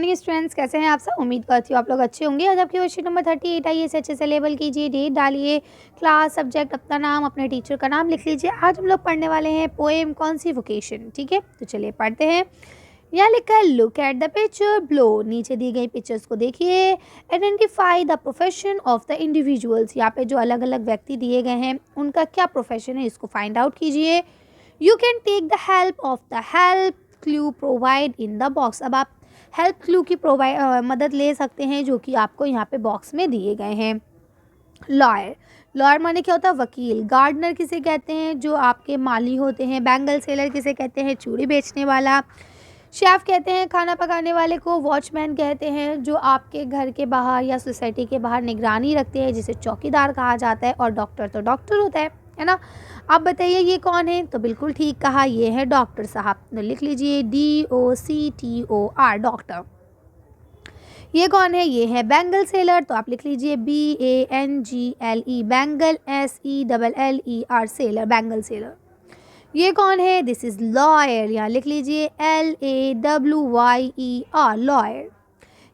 Morning students, कैसे हैं आप सब। उम्मीद करती हूँ आप लोग अच्छे होंगे। आज आपकी वर्कशीट नंबर 38 आई इसे अच्छे से लेबल कीजिए, डेट डालिए, क्लास, सब्जेक्ट, अपना नाम, अपने टीचर का नाम लिख लीजिए। आज हम लोग पढ़ने वाले हैं पोएम कौन सी वोकेशन। ठीक है, तो चलिए पढ़ते हैं। यहाँ लिखा है look at the picture blow. नीचे दी गई पिक्चर्स को देखिए। Identify the profession of the individuals. यहाँ पे जो अलग अलग व्यक्ति दिए गए हैं उनका क्या प्रोफेशन है इसको फाइंड आउट कीजिए। You can take the help of the help clue provide in the box. अब आप हेल्प क्लू की मदद ले सकते हैं जो कि आपको यहाँ पे बॉक्स में दिए गए हैं। लॉयर, लॉयर माने क्या होता है, वकील। गार्डनर किसे कहते हैं, जो आपके माली होते हैं। बैंगल सेलर किसे कहते हैं, चूड़ी बेचने वाला। शेफ कहते हैं खाना पकाने वाले को। वॉचमैन कहते हैं जो आपके घर के बाहर या सोसाइटी के बाहर निगरानी रखते हैं, जिसे चौकीदार कहा जाता है। और डॉक्टर तो डॉक्टर होता है ना। आप बताइए ये कौन है, तो बिल्कुल ठीक कहा, ये है डॉक्टर साहब। तो लिख लीजिए DOCTOR, डॉक्टर। ये कौन है, ये है बैंगल सेलर। तो आप लिख लीजिए BANGLE, bangle SELLER, seller, bangle seller. ये कौन है, दिस इज लॉयर। यहाँ लिख लीजिए LAWYER, लॉयर।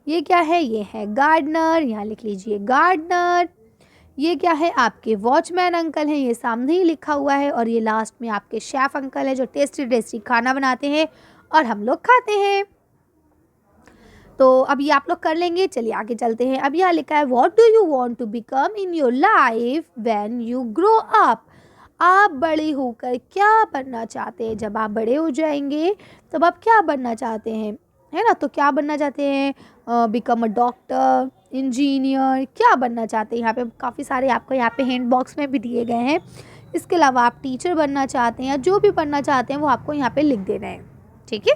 ये क्या है, ये है गार्डनर। यहाँ लिख लीजिए गार्डनर। ये क्या है, आपके वॉचमैन अंकल हैं, ये सामने ही लिखा हुआ है। और ये लास्ट में आपके शेफ अंकल है जो टेस्टी टेस्टी खाना बनाते हैं और हम लोग खाते हैं। तो अब ये आप लोग कर लेंगे। चलिए आगे चलते हैं। अब यहाँ लिखा है what do you want to become in your life when you grow up. आप बड़े होकर क्या बनना चाहते हैं, जब आप बड़े हो जाएंगे तब आप क्या बनना चाहते हैं, है ना। तो क्या बनना चाहते हैं, बिकम अ डॉक्टर, इंजीनियर, क्या बनना चाहते हैं। यहाँ पे काफ़ी सारे आपको यहाँ पे हिंट बॉक्स में भी दिए गए हैं। इसके अलावा आप टीचर बनना चाहते हैं या जो भी बनना चाहते हैं वो आपको यहाँ पे लिख देना है। ठीक है,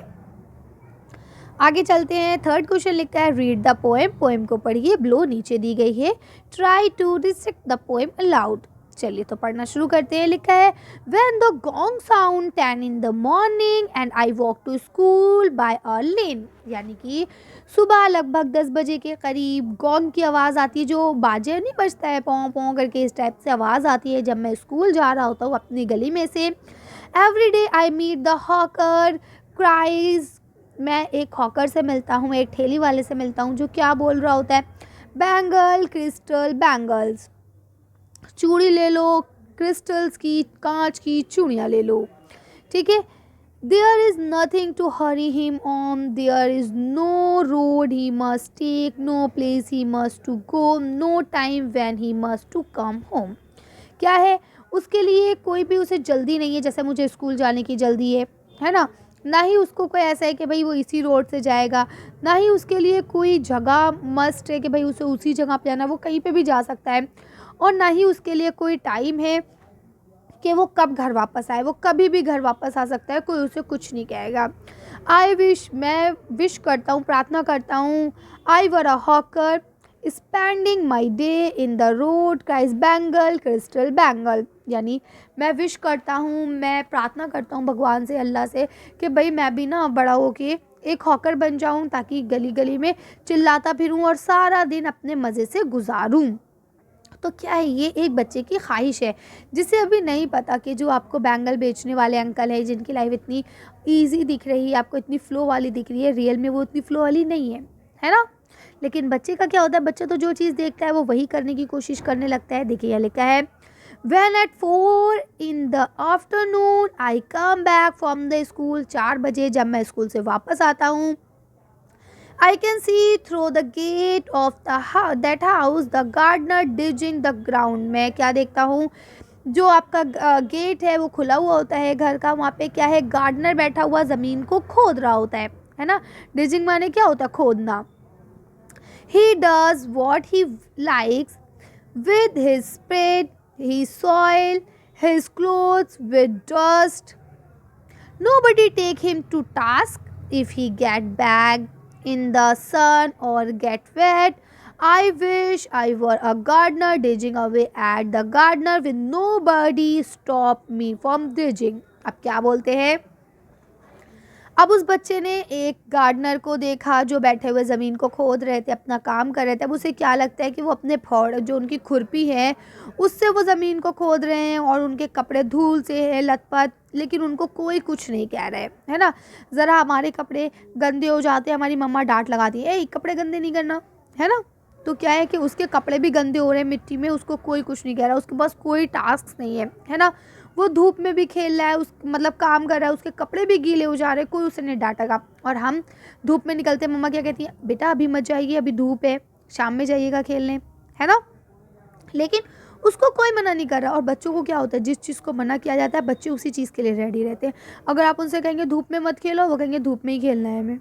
आगे चलते हैं। थर्ड क्वेश्चन लिखा है रीड द पोएम। पोएम को पढ़िए। ब्लो नीचे दी गई है। Try to recite the poem aloud. चलिए तो पढ़ना शुरू करते हैं। लिखा है when the gong sound 10 in the morning and I walk to school by a lane। यानी कि सुबह लगभग 10 बजे के करीब गॉन्ग की आवाज़ आती है, जो बाजे नहीं बजता है पों पों करके, इस टाइप से आवाज़ आती है जब मैं स्कूल जा रहा होता हूँ अपनी गली में से। Every day I meet the hawker cries. मैं एक हॉकर से मिलता हूँ, एक ठेली वाले से मिलता हूँ जो क्या बोल रहा होता है, बैंगल क्रिस्टल बैंगल्स। चूड़ी ले लो, क्रिस्टल्स की, कांच की चूड़ियाँ ले लो। ठीक है। There is nothing to hurry him on, there is no road he must take, no place he must to go, no time when he must to come home. क्या है, उसके लिए कोई भी उसे जल्दी नहीं है, जैसे मुझे स्कूल जाने की जल्दी है ना। ना ही उसको कोई ऐसा है कि भाई वो इसी रोड से जाएगा, ना ही उसके लिए कोई जगह मस्ट है कि भाई उसे उसी जगह पे जाना, वो कहीं पे भी जा सकता है। और ना ही उसके लिए कोई टाइम है कि वो कब घर वापस आए, वो कभी भी घर वापस आ सकता है, कोई उसे कुछ नहीं कहेगा। आई विश, मैं विश करता हूँ, प्रार्थना करता हूँ। I were a hawker spending my day in the road cries bangle crystal bangle. यानी मैं विश करता हूँ, मैं प्रार्थना करता हूँ भगवान से, अल्लाह से, कि भाई मैं भी ना बड़ा हो के एक हॉकर बन जाऊँ, ताकि गली गली में चिल्लाता फिरूँ और सारा दिन अपने मज़े से गुजारूँ। तो क्या है, ये एक बच्चे की ख्वाहिश है जिसे अभी नहीं पता कि जो आपको बैंगल बेचने वाले अंकल हैं, जिनकी लाइफ इतनी इजी दिख रही है, आपको इतनी फ़्लो वाली दिख रही है, रियल में वो इतनी फ़्लो वाली नहीं है ना। लेकिन बच्चे का क्या होता है, बच्चा तो जो चीज़ देखता है वो वही करने की कोशिश करने लगता है। देखिए यहाँ लिखा है When at 4 in the afternoon I come back from the school। 4 बजे जब मैं स्कूल से वापस आता हूँ, I can see through the gate of that house the gardener digging the ground। मैं क्या देखता हूँ, जो आपका गेट है वो खुला हुआ होता है घर का, वहाँ पे क्या है, गार्डनर बैठा हुआ ज़मीन को खोद रहा होता है ना। डिजिंग माने क्या होता है, खोदना। He does what he likes with his spade, his soil, his clothes with dust। Nobody take him to task if he get bagged in the sun or get wet। I wish I were a gardener digging away at the gardener with nobody stop me from digging। अब क्या बोलते हैं, अब उस बच्चे ने एक gardener को देखा जो बैठे हुए ज़मीन को खोद रहे थे, अपना काम कर रहे थे। अब उसे क्या लगता है कि वो अपने फावड़े, जो उनकी खुरपी है, उससे वो ज़मीन को खोद रहे हैं और उनके कपड़े धूल से हैं लथपथ, लेकिन उनको कोई कुछ नहीं कह रहे है ना। ज़रा हमारे कपड़े गंदे हो जाते हैं, हमारी मम्मा डांट लगाती है, ए कपड़े गंदे नहीं करना, है ना। तो क्या है कि उसके कपड़े भी गंदे हो रहे हैं मिट्टी में, उसको कोई कुछ नहीं कह रहा, उसके पास कोई टास्क नहीं है ना। वो धूप में भी खेल रहा है, उस मतलब काम कर रहा है, उसके कपड़े भी गीले हो जा रहे हैं, कोई उसे नहीं डांटेगा। और हम धूप में निकलते, मम्मा क्या कहती है, बेटा अभी मत जाइए, अभी धूप है, शाम में जाइएगा खेलने, है ना। लेकिन उसको कोई मना नहीं कर रहा। और बच्चों को क्या होता है, जिस चीज़ को मना किया जाता है बच्चे उसी चीज़ के लिए रेडी रहते हैं। अगर आप उनसे कहेंगे धूप में मत खेलो, वो कहेंगे धूप में ही खेलना है हमें,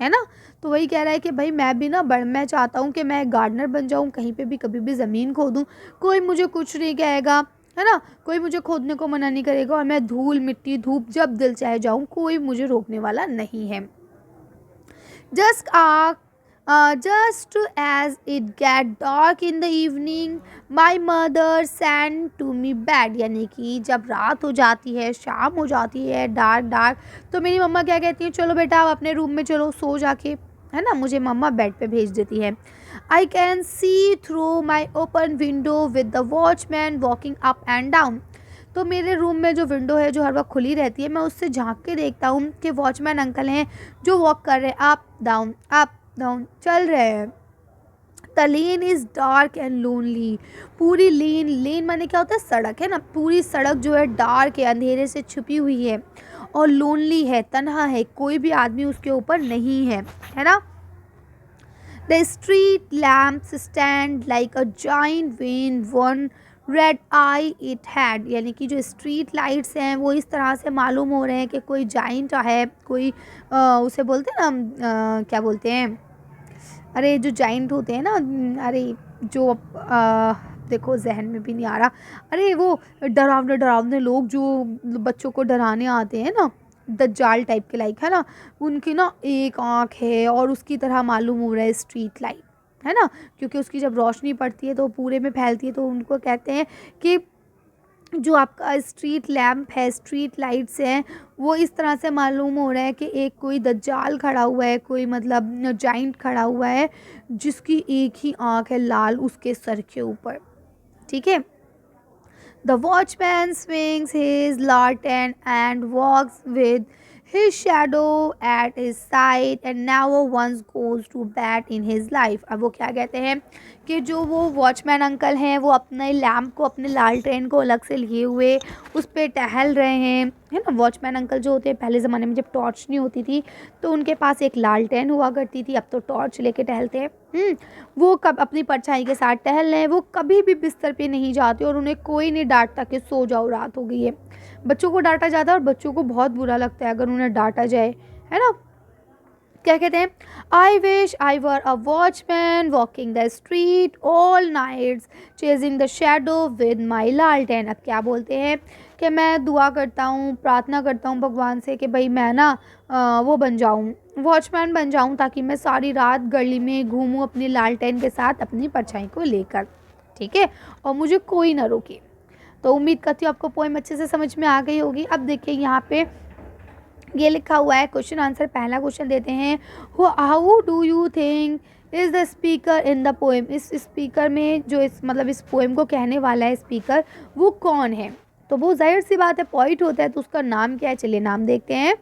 है ना। तो वही कह रहा है कि भाई मैं भी ना मैं चाहता हूँ कि मैं गार्डनर बन जाऊँ, कहीं पे भी कभी भी ज़मीन खोदूँ, कोई मुझे कुछ नहीं कहेगा, है ना। कोई मुझे खोदने को मना नहीं करेगा, और मैं धूल मिट्टी धूप जब दिल चाहे जाऊँ, कोई मुझे रोकने वाला नहीं है। Just just as it get dark in the evening, my mother sent to me bed, यानी कि जब रात हो जाती है, शाम हो जाती है, डार्क डार्क, तो मेरी मम्मा क्या कहती है, चलो बेटा आप अपने रूम में चलो सो जाके, है ना। मुझे मम्मा बेड पे भेज देती है। I can see through my open window with the watchman walking up and down. तो मेरे रूम में जो विंडो है जो हर वक्त खुली रहती है, मैं उससे झांक के देखता हूँ कि वॉचमैन अंकल हैं जो वॉक कर रहे हैं, अप डाउन चल रहे हैं। The lane is dark and lonely, पूरी लेन माने क्या होता है, सड़क, है ना। पूरी सड़क जो है डार्क है, अंधेरे से छुपी हुई है, और लोनली है, तन्हा है, कोई भी आदमी उसके ऊपर नहीं है ना। The street lamps stand like a giant when one red I it had, यानी कि जो स्ट्रीट लाइट्स हैं वो इस तरह से मालूम हो रहे हैं कि कोई जाइंट है, कोई उसे बोलते हैं ना, क्या बोलते हैं, अरे जो जाइंट होते हैं ना, अरे जो देखो जहन में भी नहीं आ रहा, अरे वो डरावने डरावने लोग जो बच्चों को डराने आते हैं ना, दज्जाल टाइप के लाइक, है ना। उनकी ना एक आँख है और उसकी तरह मालूम हो रहा है स्ट्रीट लाइट, है ना, क्योंकि उसकी जब रोशनी पड़ती है तो पूरे में फैलती है, तो उनको कहते हैं कि जो आपका स्ट्रीट लैम्प है, स्ट्रीट लाइट्स हैं, वो इस तरह से मालूम हो रहा है कि एक कोई दज्जाल खड़ा हुआ है, कोई मतलब जाइंट खड़ा हुआ है, जिसकी एक ही आँख है लाल उसके सर के ऊपर, ठीक है। The watchman swings his lantern and walks with his shadow at his side and never once goes to bed in his life। अब वो क्या कहते हैं कि जो वो वॉचमैन अंकल हैं वो अपने लैम्प को, अपने लालटेन को अलग से लिए हुए उस पर टहल रहे हैं, है ना। वॉचमैन अंकल जो होते हैं, पहले ज़माने में जब टॉर्च नहीं होती थी तो उनके पास एक लालटेन हुआ करती थी, अब तो टॉर्च लेके टहलते हैं। वो कब अपनी परछाई के साथ टहल रहे हैं, वो कभी भी बिस्तर पे नहीं जाते और उन्हें कोई नहीं डांटता कि सो जाओ रात हो गई है। बच्चों को डांटा जाता है और बच्चों को बहुत बुरा लगता है अगर उन्हें डांटा जाए, है ना। क्या कहते हैं, I wish I were a watchman walking the street all nights chasing the shadow with my लालटेन। अब क्या बोलते हैं कि मैं दुआ करता हूँ, प्रार्थना करता हूँ भगवान से कि भाई मैं ना वो बन जाऊँ, वॉचमैन बन जाऊँ, ताकि मैं सारी रात गली में घूमूँ अपनी लालटेन के साथ, अपनी परछाई को लेकर, ठीक है, और मुझे कोई ना रोके। तो उम्मीद करती हूँ आपको पोएम अच्छे से समझ में आ गई होगी। अब देखिए यहाँ पे ये लिखा हुआ है, क्वेश्चन आंसर पहला क्वेश्चन देते हैं, how do you think is the speaker in the poem. इस स्पीकर में जो इस पोएम को कहने वाला है स्पीकर, वो कौन है। तो वो जाहिर सी बात है पोइट होता है, तो उसका नाम क्या है, चलिए नाम देखते हैं।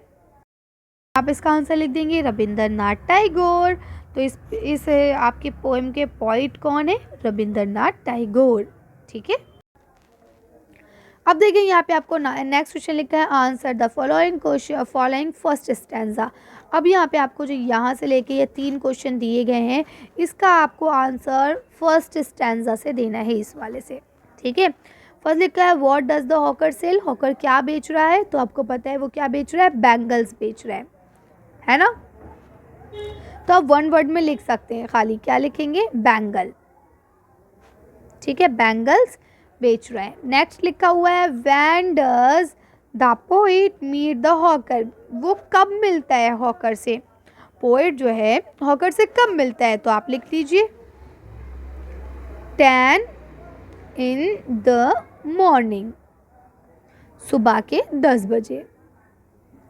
आप इसका आंसर लिख देंगे रविंद्रनाथ टैगोर। तो इस आपके पोएम के पोइट कौन है, रविंद्रनाथ टैगोर, ठीक है। अब देखिए यहाँ पे आपको नेक्स्ट क्वेश्चन लिखा है, answer the following first stanza. अब यहाँ पे आपको जो यहाँ से लेके ये 3 क्वेश्चन दिए गए हैं, इसका आपको आंसर फर्स्ट स्टैंजा से देना है, इस वाले से, ठीक है। फर्स्ट लिखा है, what does the hawker sell, hawker क्या बेच रहा है, तो आपको पता है वो क्या बेच रहा है, बैंगल्स बेच रहा है ना। तो आप 1 वर्ड में लिख सकते हैं, खाली क्या लिखेंगे, बैंगल, ठीक है, बैंगल्स बेच रहा है। नेक्स्ट लिखा हुआ है, when does the poet meet the hawker, वो कब मिलता है हॉकर से, पोइट जो है हॉकर से कब मिलता है, तो आप लिख लीजिए 10 in the morning, सुबह के 10 बजे।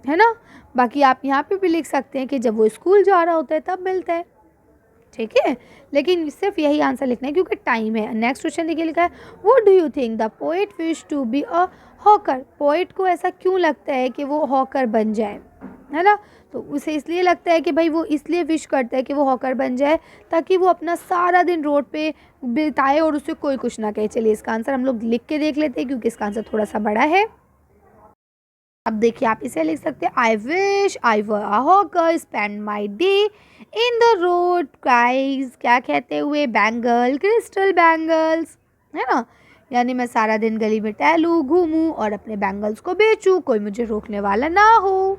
है ना। बाकी आप यहाँ पे भी लिख सकते हैं कि जब वो स्कूल जा रहा होता है तब मिलता है, ठीक है। लेकिन सिर्फ यही आंसर लिखना है क्योंकि टाइम है। नेक्स्ट क्वेश्चन देखिए, लिखा है what do you think the poet wish to be a hawker. Poet को ऐसा क्यों लगता है कि वो हॉकर बन जाए, है ना। तो उसे इसलिए लगता है कि भाई वो इसलिए विश करता है कि वो हॉकर बन जाए ताकि वो अपना सारा दिन रोड पे बिताए और उसे कोई कुछ ना कहे। चलिए इसका आंसर हम लोग लिख के देख लेते हैं क्योंकि इसका आंसर थोड़ा सा बड़ा है। अब देखिए आप इसे लिख सकते हैं I wish I were a hawker spend my day in the road cries, क्या कहते हुए, बैंगल क्रिस्टल बैंगल्स, है ना। यानी मैं सारा दिन गली में टहलूं घूमूं और अपने बैंगल्स को बेचूं, कोई मुझे रोकने वाला ना हो।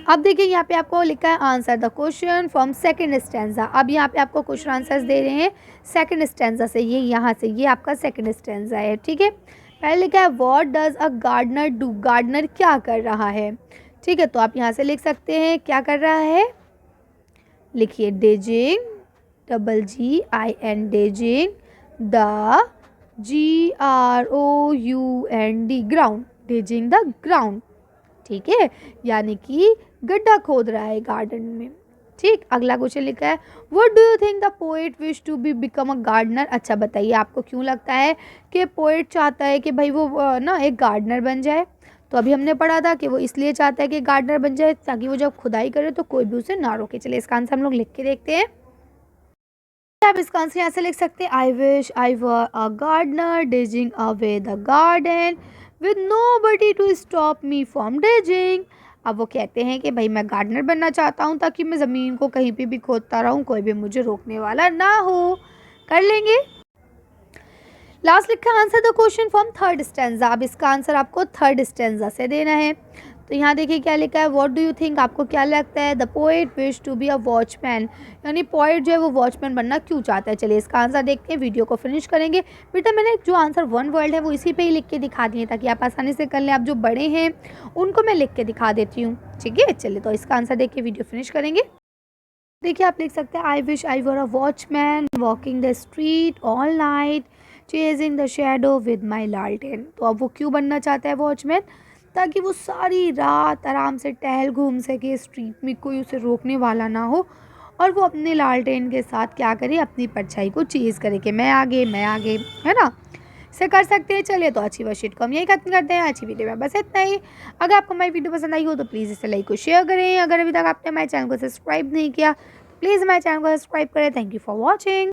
अब देखिए यहाँ पे आपको लिखा है answer the question from second stanza. अब यहाँ पे आपको क्वेश्चन आंसर्स दे रहे हैं सेकंड स्टैंजा से, ये यहाँ से, ये आपका सेकंड स्टैंजा है, ठीक है। पहले लिखा है what does a gardener do, gardener क्या कर रहा है, ठीक है। तो आप यहाँ से लिख सकते हैं क्या कर रहा है, लिखिए digging, DGIN digging the GROUND ground, digging the ground, ठीक है। यानी कि गड्ढा खोद रहा है गार्डन में, ठीक। अगला क्वेश्चन लिखा है what do you think the poet wish to be become a gardener. अच्छा बताइए आपको क्यों लगता है कि पोएट चाहता है कि भाई वो ना एक गार्डनर बन जाए। तो अभी हमने पढ़ा था कि वो इसलिए चाहता है कि गार्डनर बन जाए ताकि वो जब खुदाई करे तो कोई भी उसे ना रोके। चलिए इसका आंसर हम लोग लिख के देखते हैं। आप इसका आंसर यहाँ से लिख सकते हैं I wish I were a gardener digging away the garden with nobody to stop me from digging. अब वो कहते हैं कि भाई मैं गार्डनर बनना चाहता हूँ ताकि मैं ज़मीन को कहीं पे भी खोदता रहूँ, कोई भी मुझे रोकने वाला ना हो। कर लेंगे। लास्ट लिखा answer the question from third stanza. अब इसका आंसर आपको थर्ड स्टैंजा से देना है। तो यहाँ देखिए क्या लिखा है व्हाट डू यू थिंक, आपको क्या लगता है the poet wish to be a watchman, यानी पोएट जो है वो वॉचमैन बनना क्यों चाहता है। चलिए इसका आंसर देखते हैं, वीडियो को फिनिश करेंगे। बेटा मैंने जो आंसर वन वर्ड है वो इसी पे ही लिख के दिखा दिए ताकि आप आसानी से कर लें। आप जो बड़े हैं उनको मैं लिख के दिखा देती हूँ, ठीक है। चलिए तो इसका आंसर देख के वीडियो फिनिश करेंगे। देखिए आप लिख सकते हैं I wish I were a watchman walking the street all night chasing the shadow with my लालटेन। तो अब वो क्यों बनना चाहता है वॉचमैन, ताकि वो सारी रात आराम से टहल घूम सके स्ट्रीट में, कोई उसे रोकने वाला ना हो और वो अपने लालटेन के साथ क्या करे, अपनी परछाई को चेज़ करे कि मैं आगे मैं आगे, है ना। इसे कर सकते हैं। चलिए तो अच्छी वर्कशीट को हम यही खत्म करते हैं। अच्छी वीडियो में बस इतना ही। अगर आपको हमारी वीडियो पसंद आई हो तो प्लीज़ इसे लाइक और शेयर करें। अगर अभी तक आपने हमारे चैनल को सब्सक्राइब नहीं किया प्लीज़ हमारे चैनल को सब्सक्राइब करें। Thank you for watching.